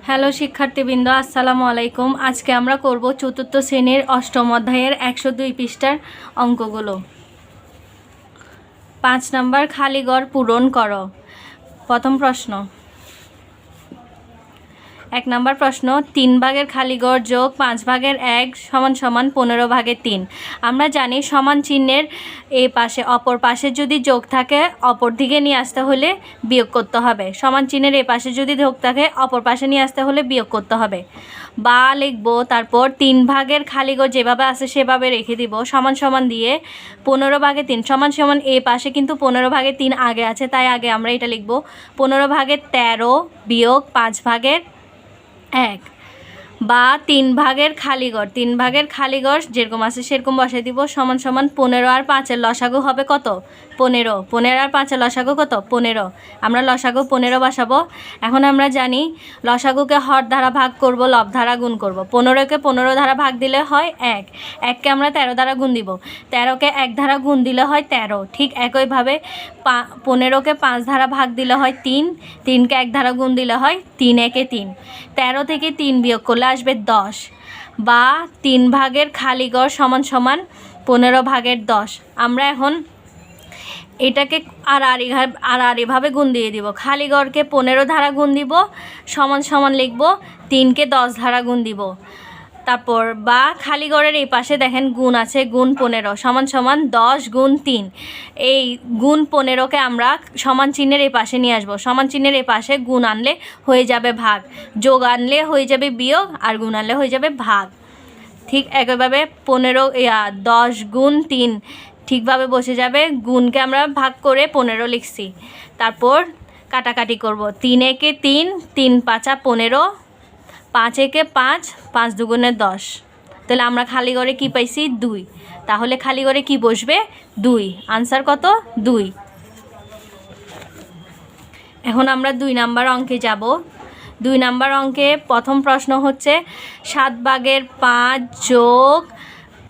Hello শিক্ষার্থীবৃন্দ, আসসালামু আলাইকুম। আজকে আমরা করব চতুর্থ শ্রেণীর অষ্টম অধ্যায়ের 102 পৃষ্ঠার অঙ্কগুলো। 5 নম্বর খালি ঘর পূরণ করো। প্রথম প্রশ্ন, 1 নম্বর প্রশ্ন, 3 ভাগের খালি ঘর যোগ 5 ভাগের 1 সমান সমান 15 ভাগের 3। আমরা জানি সমান চিহ্নের এই পাশে অপর পাশে যদি যোগ থাকে অপর দিকে নিয়ে আসতে হলে বিয়োগ করতে হবে। সমান চিহ্নের এই পাশে যদি যোগ থাকে অপর পাশে নিয়ে আসতে হলে বিয়োগ করতে হবে। বা লিখবো, তারপর 3 ভাগের খালি ঘর যেভাবে আছে সেভাবে রেখে দিব, সমান সমান দিয়ে 15 ভাগের 3 সমান সমান এই পাশে কিন্তু 15 ভাগের 3 আগে আছে, তাই আগে আমরা এটা লিখবো 15 ভাগের 13 বিয়োগ 5 ভাগের 1। বা 3 ভাগের খালি ঘর, 3 ভাগের খালি ঘর যেরকম আছে সেরকম বসাই দিব, সমান সমান 15 আর 5-এর লসাগু হবে কত? 15। 15 আর 5-এর লসাগু কত? 15। আমরা লসাগু 15 বসাবো। এখন আমরা জানি লসাগুকে হর দ্বারা ভাগ করব, লব দ্বারা গুণ করব। 15কে 15 দ্বারা ভাগ দিলে হয় 1, 1কে আমরা 13 দ্বারা গুণ দিব, 13কে 1 দ্বারা গুণ দিলে হয় 13। ঠিক একইভাবে 15কে 5 দ্বারা ভাগ দিলে হয় 3, 3কে 1 দ্বারা গুণ দিলে হয় 3 একে 3। 13 থেকে 3 বিয়োগ করলে আসবে 10। বা 3 ভাগের খালি ঘর সমান সমান 15 ভাগের 10। আমরা এখন এটাকে এভাবে গুণ দিয়ে দিব। খালি ঘরকে 15 ধারা গুণ দিব, সমান সমান লিখব 3কে 10 ধারা গুণ দিব। তারপর বা খালি ঘরের এই পাশে দেখেন গুণ আছে, গুণ 15 সমান সমান 10 গুণ 3। এই গুণ 15কে আমরা সমান চিহ্নের এই পাশে নিয়ে আসবো। সমান চিহ্নের এই পাশে গুণ আনলে হয়ে যাবে ভাগ, যোগ আনলে হয়ে যাবে বিয়োগ, আর গুণ আনলে হয়ে যাবে ভাগ। ঠিক একইভাবে 10 গুণ 3 ঠিকভাবে বসে যাবে, গুণকে আমরা ভাগ করে 15 লিখছি। তারপর কাটাকাটি করব, 3 একে 3, 3 5 15, 5 একে 5, 5 দুগুণে 10। তাহলে আমরা খালি ঘরে কি পাইছি? 2। তাহলে খালি ঘরে কি বসবে? 2। আনসার কত? 2। এখন আমরা 2 নাম্বার অঙ্কে যাব। 2 নাম্বার অঙ্কে প্রথম প্রশ্ন হচ্ছে 7 ভাগের 5 যোগ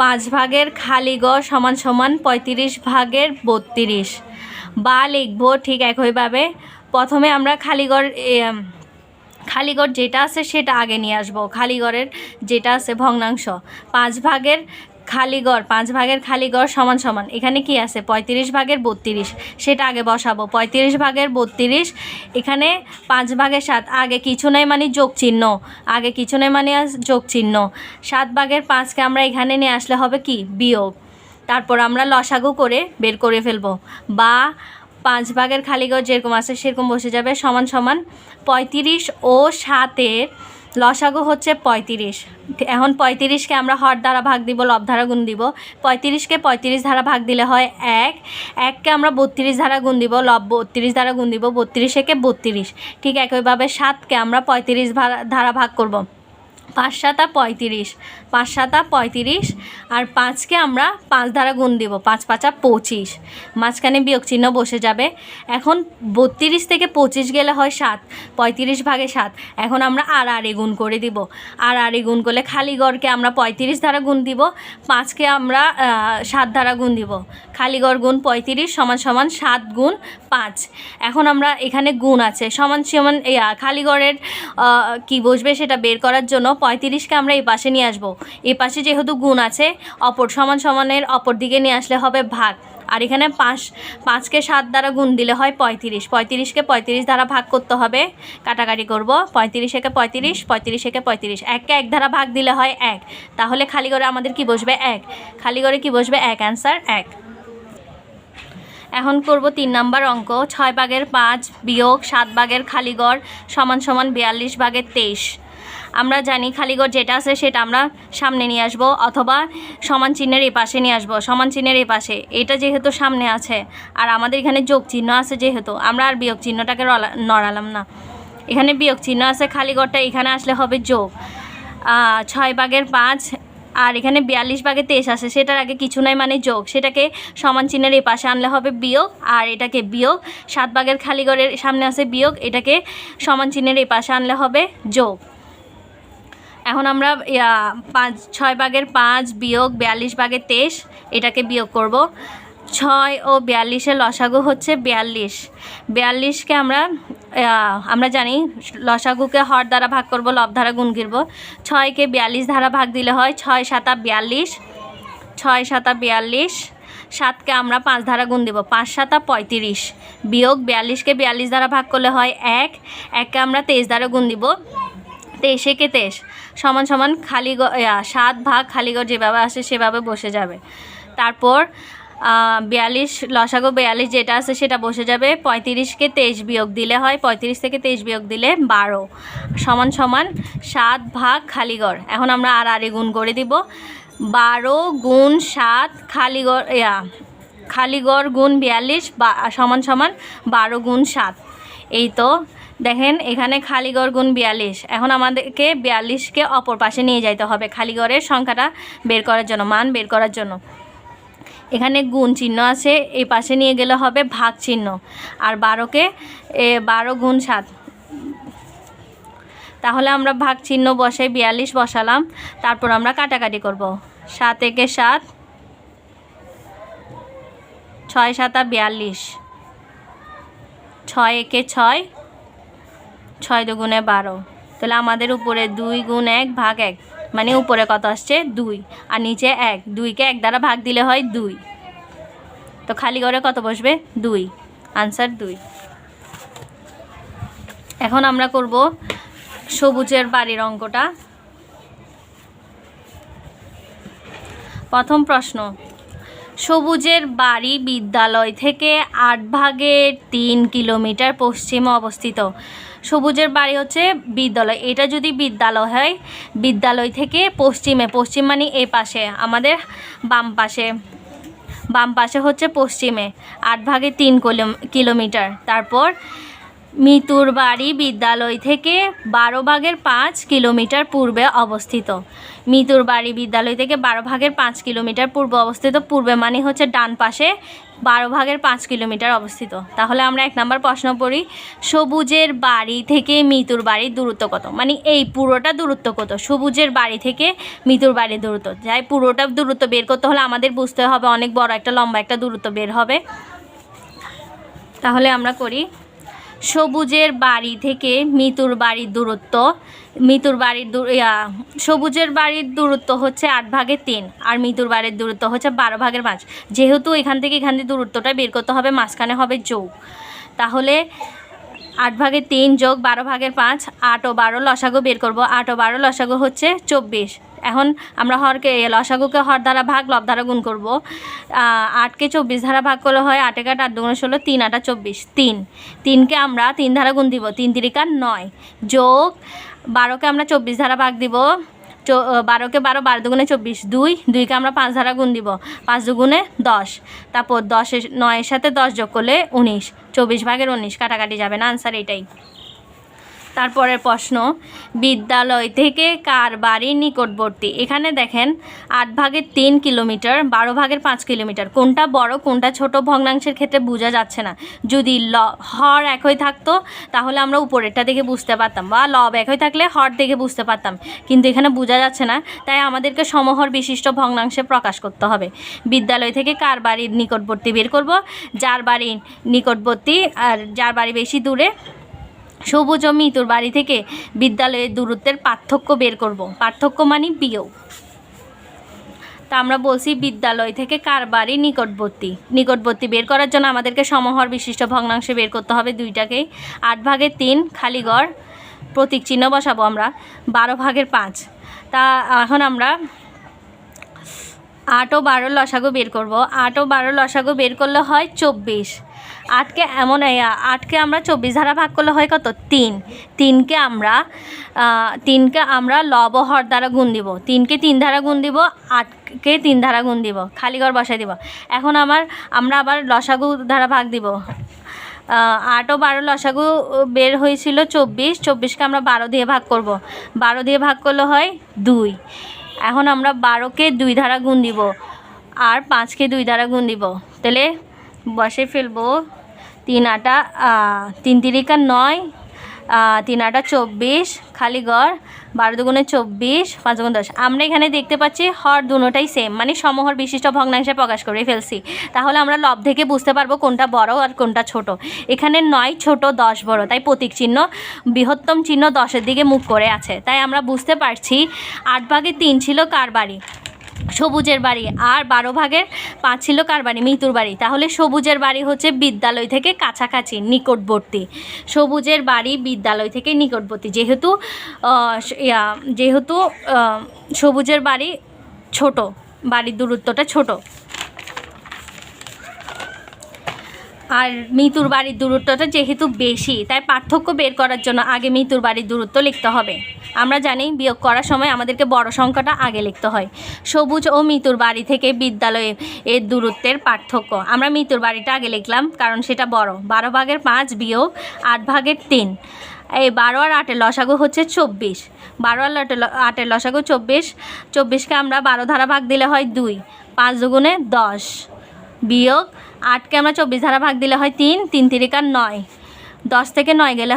5 ভাগের খালি ঘর সমান সমান 35 ভাগের 32। বা লিখবো ঠিক একইভাবে, প্রথমে আমরা খালি ঘর যেটা আছে সেটা আগে নিয়ে আসবো। খালি ঘরের যেটা আছে ভগ্নাংশ 5 ভাগের খালি ঘর সমান সমান এখানে কি আছে? 35 ভাগের 32, সেটা আগে বসাবো। 35 ভাগের 32, এখানে 5 ভাগের 7 আগে কিছু নেই মানে যোগ চিহ্ন, আগে কিছু নেই মানে যোগ চিহ্ন। 7 ভাগের 5কে আমরা এখানে নিয়ে আসলে হবে কি? বিয়োগ। তারপর আমরা লসাগু করে বের করে ফেলবো। বা 5 ভাগের খালি ঘর যেরকম আছে সেরকম বসে যাবে, সমান সমান 35 ও 7-এর লসাগু হচ্ছে 35। এখন 35কে আমরা হর দ্বারা ভাগ দিব, লব দ্বারা গুণ দিব। 35কে 35 দ্বারা ভাগ দিলে হয় 1, 1কে আমরা 32 দ্বারা গুণ দিব, লব 32 দ্বারা গুণ দিব, 32 একে 32। ঠিক একইভাবে 7কে আমরা 35 দ্বারা ভাগ করব, 5 7 35, 5 7 35। আর 5কে আমরা 5 দ্বারা গুণ দিব, 5 5 25। মাঝখানে বিয়োগ চিহ্ন বসে যাবে। এখন 32 থেকে 25 গেলে হয় 7, 35 ভাগে 7। এখন আমরা আর গুণ করে দিব। আর গুণ করলে খালি ঘরকে আমরা 35 দ্বারা গুণ দিব, 5কে আমরা 7 দ্বারা গুণ দিব। খালি ঘর গুণ 35 সমান সমান 7 গুণ 5। এখন আমরা এখানে গুণ আছে, সমান সমান খালি ঘরের কি বসবে সেটা বের করার জন্য 35কে আমরা এই পাশে নিয়ে আসবো। এই পাশে যেহেতু গুণ আছে, অপর সমান সমানের অপর দিকে নিয়ে আসলে হবে ভাগ। আর এখানে 5কে 7 দ্বারা গুণ দিলে হয় 35, 35কে 35 দ্বারা ভাগ করতে হবে। কাটাকাটি করব, 35 একে 35, 35 একে 35, 1কে 1 দ্বারা ভাগ দিলে হয় 1। তাহলে খালি ঘরে আমাদের কি বসবে? 1। খালি ঘরে কি বসবে? 1। অ্যান্সার 1। এখন করব 3 নাম্বার অঙ্ক, 6 ভাগের 5 বিয়োগ 7 ভাগের খালি ঘর সমান সমান 42 ভাগের 23। আমরা জানি খালি ঘর যেটা আছে সেটা আমরা সামনে নিয়ে আসব, অথবা সমান চিহ্নের এই পাশে নিয়ে আসব। সমান চিহ্নের এই পাশে এটা যেহেতু সামনে আছে আর আমাদের এখানে যোগ চিহ্ন আছে, যেহেতু আমরা আর বিয়োগ চিহ্নটাকে নড়ালাম না। এখানে বিয়োগ চিহ্ন আছে, খালি ঘরটা এখানে আসলে হবে যোগ। 6 ভাগের 5 আর এখানে 42 ভাগের 23 আছে, সেটার আগে কিছু নাই মানে যোগ, সেটাকে সমান চিহ্নের এই পাশে আনলে হবে বিয়োগ। আর এটাকে বিয়োগ, 7 ভাগের খালি ঘরের সামনে আছে বিয়োগ, এটাকে সমান চিহ্নের এই পাশে আনলে হবে যোগ। এখন আমরা 6 ভাগের 5 বিয়োগ 42 ভাগের 23 এটাকে বিয়োগ করব। 6 ও 42-এর লসাগু হচ্ছে 42। 42কে আমরা জানি লসাগুকে হর দ্বারা ভাগ করব, লব দ্বারা গুণ করব। 6কে 42 দ্বারা ভাগ দিলে হয় 6 7 42, 6 7 42। 7কে আমরা 5 দ্বারা গুণ দিব, 5 7 35, বিয়োগ 42কে 42 দ্বারা ভাগ করলে হয় 1, 1কে আমরা 23 দ্বারা গুণ দিব, 23 একে 23 সমান সমান খালি 7 ভাগ খালি ঘর যেভাবে আসে সেভাবে বসে যাবে। তারপর 42 লসাগু 42 যেটা আছে সেটা বসে যাবে। 35কে 23 বিয়োগ দিলে হয়, 35 থেকে 23 বিয়োগ দিলে 12 সমান সমান 7 ভাগ খালি ঘর। এখন আমরা আর গুণ করে দিব, 12 গুণ 7 খালি ঘর গুণ 42 সমান সমান 12 গুণ 7। এই তো দেখেন এখানে খালি ঘর গুণ 42। এখন আমাদেরকে 42কে অপর পাশে নিয়ে যাইতে হবে খালি ঘরের সংখ্যাটা বের করার জন্য, মান বের করার জন্য। এখানে গুণ চিহ্ন আছে, এই পাশে নিয়ে গেলে হবে ভাগ চিহ্ন। আর 12কে 12 গুণ 7, তাহলে আমরা ভাগ চিহ্ন বসাই 42 বসালাম। তারপর আমরা কাটাকাটি করব, 7 একে 7, 6 7 42, 6 একে 6, 6 দুগুণে 12। তাহলে আমাদের উপরে 2 গুণ 1 ভাগ 1, মানে উপরে কত আসছে 2 আর নিচে 1। 2কে 1 দ্বারা ভাগ দিলে হয় 2, তো খালি ঘরে কত বসবে 2, আনসার 2। এখন আমরা করব সবুজের বাড়ির অঙ্কটা। প্রথম প্রশ্ন, সবুজের বাড়ি বিদ্যালয় থেকে 8 ভাগের 3 কিলোমিটার পশ্চিমে অবস্থিত। সবুজের বাড়ি হচ্ছে বিদ্যালয়, এটা যদি বিদ্যালয় হয়, বিদ্যালয় থেকে পশ্চিমে, পশ্চিম মানে এই পাশে আমাদের বাম পাশে হচ্ছে পশ্চিমে, 8 ভাগের 3 কিলোমিটার। তারপর মিতুর বাড়ি বিদ্যালয় থেকে 12 ভাগের 5 কিলোমিটার পূর্বে অবস্থিত। মিতুর বাড়ি বিদ্যালয় থেকে 12 ভাগের 5 কিলোমিটার পূর্বে অবস্থিত। পূর্বে মানে হচ্ছে ডান পাশে, 12 ভাগের 5 কিলোমিটার অবস্থিত। তাহলে আমরা 1 নম্বর প্রশ্ন পড়ি, সবুজের বাড়ি থেকে মিতুর বাড়ির দূরত্ব কত? মানে এই পুরোটা দূরত্ব কত? সবুজের বাড়ি থেকে মিতুর বাড়ির দূরত্ব, যাই পুরোটা দূরত্ব বের করতে হলে আমাদের বুঝতে হবে অনেক বড় একটা লম্বা একটা দূরত্ব বের হবে। তাহলে আমরা করি, সবুজের বাড়ি থেকে মিতুর বাড়ির দূরত্ব, সবুজের বাড়ির দূরত্ব হচ্ছে 8 ভাগের 3 আর মিতুর বাড়ির দূরত্ব হচ্ছে 12 ভাগের 5। যেহেতু এখান থেকে দূরত্বটা বের করতে হবে, মাঝখানে হবে যোগ, তাহলে 8 ভাগের 3 যোগ 12 ভাগের 5, 8 ও 12 লসাগু বের করব। 8 ও 12 লসাগু হচ্ছে 24। এখন আমরা লসাগুকে হর দ্বারা ভাগ লব দ্বারা গুণ করব। 8কে 24 দ্বারা ভাগ করলে হয় 8 একা 8 দুগুণে 16, 3 8 24, 3কে আমরা 3 দ্বারা গুণ দিব, 3 3 9 যোগ 12কে আমরা 24 দ্বারা ভাগ দিব, 12কে 12, 12 দুগুণে 24, 2কে আমরা 5 দ্বারা গুণ দিব, 5 দুগুণে 10। তারপর 9-এর সাথে 10 যোগ করলে 19, 24 ভাগের 19, কাটাকাটি যাবে না, আনসার এটাই। তারপরের প্রশ্ন, বিদ্যালয় থেকে কার বাড়ির নিকটবর্তী? এখানে দেখেন 8 ভাগের 3 কিলোমিটার, 12 ভাগের 5 কিলোমিটার, কোনটা বড় কোনটা ছোট ভগ্নাংশের ক্ষেত্রে বোঝা যাচ্ছে না। যদি হর একই থাকতো তাহলে আমরা উপরেরটা দেখে বুঝতে পারতাম, বা লব একই থাকলে হর দেখে বুঝতে পারতাম, কিন্তু এখানে বোঝা যাচ্ছে না, তাই আমাদেরকে সমহর বিশিষ্ট ভগ্নাংশে প্রকাশ করতে হবে। বিদ্যালয় থেকে কার বাড়ির নিকটবর্তী বের করব, যার বাড়ির নিকটবর্তী আর যার বাড়ি বেশি দূরে। সবুজ ও মিতুর বাড়ি থেকে বিদ্যালয়ের দূরত্বের পার্থক্য বের করব, পার্থক্য মানে বিয়োগ। তা আমরা বলছি বিদ্যালয় থেকে কার বাড়ি নিকটবর্তী বের করার জন্য আমাদেরকে সমহর বিশিষ্ট ভগ্নাংশে বের করতে হবে দুইটাকেই। 8 ভাগের 3 খালি ঘর, প্রতীক চিহ্ন বসাবো আমরা, 12 ভাগের 5। তা এখন আমরা 8 ও 12 লসাগু বের করব। 8 ও 12 লসাগু বের করলে হয় 24। 8কে আমরা 24 দ্বারা ভাগ করলে হয় কত 3। 3কে আমরা লব ও হর দ্বারা গুণ দিব, 3কে 3 দ্বারা গুণ দিব, 8কে 3 দ্বারা গুণ দিব, খালি ঘর বসাই দিব। এখন আমরা আবার লসাগু দ্বারা ভাগ দিব। 8 ও 12 লসাগু বের হয়েছিল 24, 24কে আমরা 12 দিয়ে ভাগ করব, 12 দিয়ে ভাগ করলে হয় 2। এখন আমরা 12কে 2 দ্বারা গুণ দিব আর 5কে 2 দ্বারা গুণ দিব, তাহলে বসে ফেলবো। 3 8 3 3 9, 3 8 24, খালি ঘর 12 দুগুণে 24, 5 দুগুণ 10। আমরা এখানে দেখতে পাচ্ছি হর দুটোটাই সেম, মানে সমহর বিশিষ্ট ভগ্নাংশে প্রকাশ করে ফেলছি। তাহলে আমরা লব থেকে বুঝতে পারবো কোনটা বড় আর কোনটা ছোট। এখানে 9 ছোট, 10 বড়, তাই প্রতীক চিহ্ন বৃহত্তম চিহ্ন 10-এর দিকে মুখ করে আছে। তাই আমরা বুঝতে পারছি 8 ভাগে 3 ছিল কার বাড়ি? সবুজের বাড়ি। আর 12 ভাগের 5 ছিল কার বাড়ি? মিতুর বাড়ি। তাহলে সবুজের বাড়ি হচ্ছে বিদ্যালয় থেকে কাছাকাছি, নিকটবর্তী। সবুজের বাড়ি বিদ্যালয় থেকে নিকটবর্তী, যেহেতু সবুজের বাড়ি ছোট, বাড়ির দূরত্বটা ছোট। আর মিতুর বাড়ির দূরত্বটা যেহেতু বেশি, তাই পার্থক্য বের করার জন্য আগে মিতুর বাড়ির দূরত্ব লিখতে হবে। আমরা জানি বিয়োগ করার সময় আমাদেরকে বড় সংখ্যাটা আগে লিখতে হয়। সবুজ ও মিতুর বাড়ি থেকে বিদ্যালয়ে এর দূরত্বের পার্থক্য, আমরা মিতুর বাড়িটা আগে লিখলাম কারণ সেটা বড়। 12 ভাগের 5 বিয়োগ 8 ভাগের 3, এই 12 আর 8-এর লসাগু হচ্ছে 24। 12 আর 8-এর লসাগু 24। 24কে আমরা 12 ধারা ভাগ দিলে হয় 2, 5 দুগুণে 10, বিয়োগ 8কে আমরা 24 ধারা ভাগ দিলে হয় 3, 3 3 9, 10 থেকে 9 গেলে